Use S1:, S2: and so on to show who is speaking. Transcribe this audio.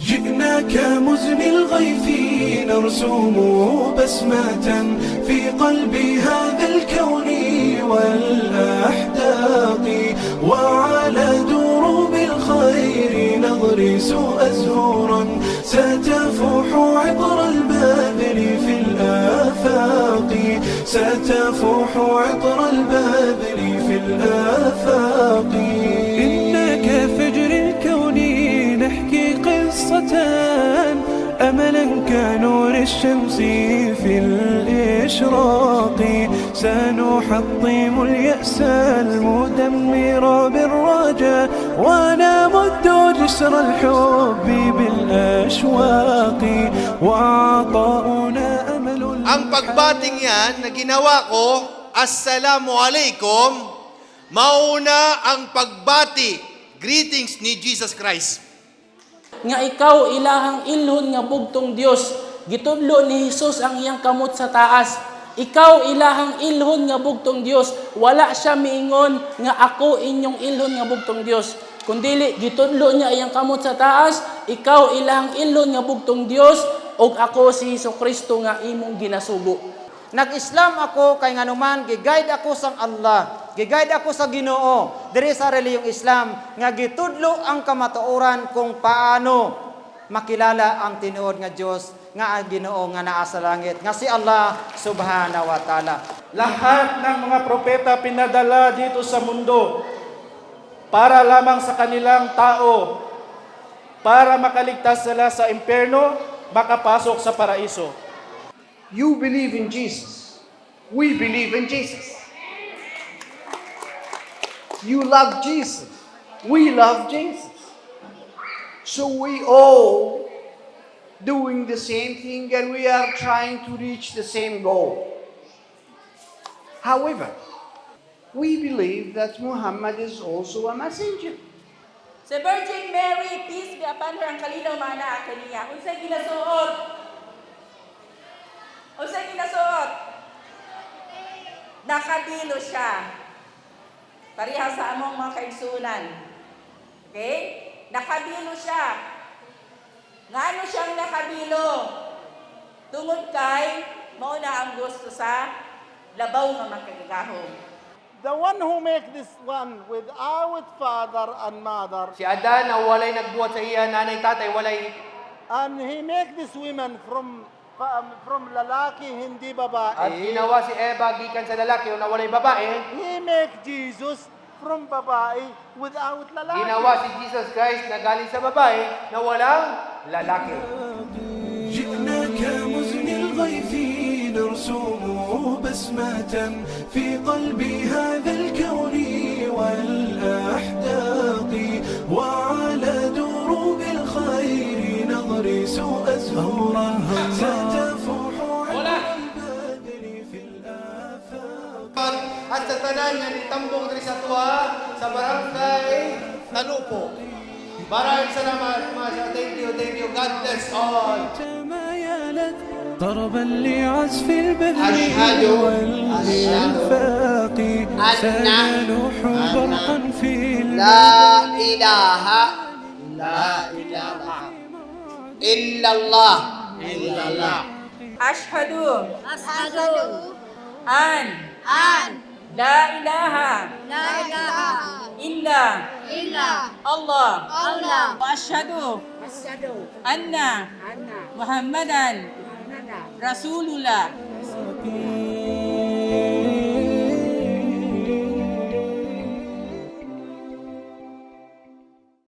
S1: جئناك مزني الغيث نرسم بسمة في قلب هذا الكون والأحداق، وعلى دروب الخير نغرس أزهورا ستفوح عطر البذل في الآفاق، ستفوح عطر البذل في الآفاق. إنك فجر الكون نحكي قصة أملا كنور الشمس في الإشراق، سنحطم اليأس المدمر بالرجاء ونمد جسر الحب بالأشواق، وعطاؤنا أمل.
S2: Ang pagbating yan na ginawa ko, Assalamu alaikum, mauna ang pagbati, greetings ni Jesus Christ.
S3: Nga ikaw ilahang ilhon nga bugtong Dios, gitudlo ni Hesus ang iyang kamot sa taas. Ikaw ilahang ilhon nga bugtong Dios, wala siya miingon nga ako inyong ilhon nga bugtong Dios, kundili gitudlo niya iyang kamot sa taas. Ikaw ilahang ilhon nga bugtong Dios, og ako si Hesukristo nga imong ginasugo.
S4: Nag-Islam ako kay nganuman giguide ako sang Allah, giguide ako sa Ginoo diri sa relihiyong Islam nga gitudlo ang kamatuoran kung paano makilala ang tinuod nga Dios nga ang Ginoo nga naa sa langit nga si Allah subhanahu wa ta'ala.
S5: Lahat ng mga propeta pinadala dito sa mundo para lamang sa kanilang tao, para makaligtas sila sa impyerno, makapasok sa paraiso.
S6: You believe in Jesus. We believe in Jesus. You love Jesus. We love Jesus. So we all doing the same thing and we are trying to reach the same goal. However, we believe that Muhammad is also a messenger.
S7: Sa Virgin Mary, peace be upon her, ang kalinaw mana kaniya. Unsay ginasuot? Unsay ginasuot? Nakadilo siya. Pareha sa among mga kaigsunan. Okay? Nakadilo siya. Ngano siyang nakadilo? Tungod kay mauna ang gusto sa labaw nga makagagahom.
S6: The one who make this one without father and mother,
S2: Si Adan na walay nagbuhat sa iya nanay tatay, walay
S6: and he make this women from lalaki, hindi
S2: at
S6: babae.
S2: ginawa si Eva gikan sa lalaki na walay babae.
S6: He make Jesus from babae without lalaki.
S2: Ginawa si Jesus Christ na galing sa babae na walang lalaki.
S1: جئناك مزني الغيث نرسم بسمة في قلب هذا الكون والأحداق، وعلى دروب الخير نغرس أزهورا ستفوح على البذل في الآفاق.
S2: At sa tanan nga nitambong diri sa tuwa sa barangay Talupo. Maraming salamat, Masya. Thank you. God bless all.
S1: تمايلت ضربا لعزف البدر
S8: أشهد
S1: والإنفاق، سنلوح برقا في
S8: لا إله إلا الله
S7: Ashhadu an la ilaha illa Allah wa ashhadu anna Muhammadan Rasulullah.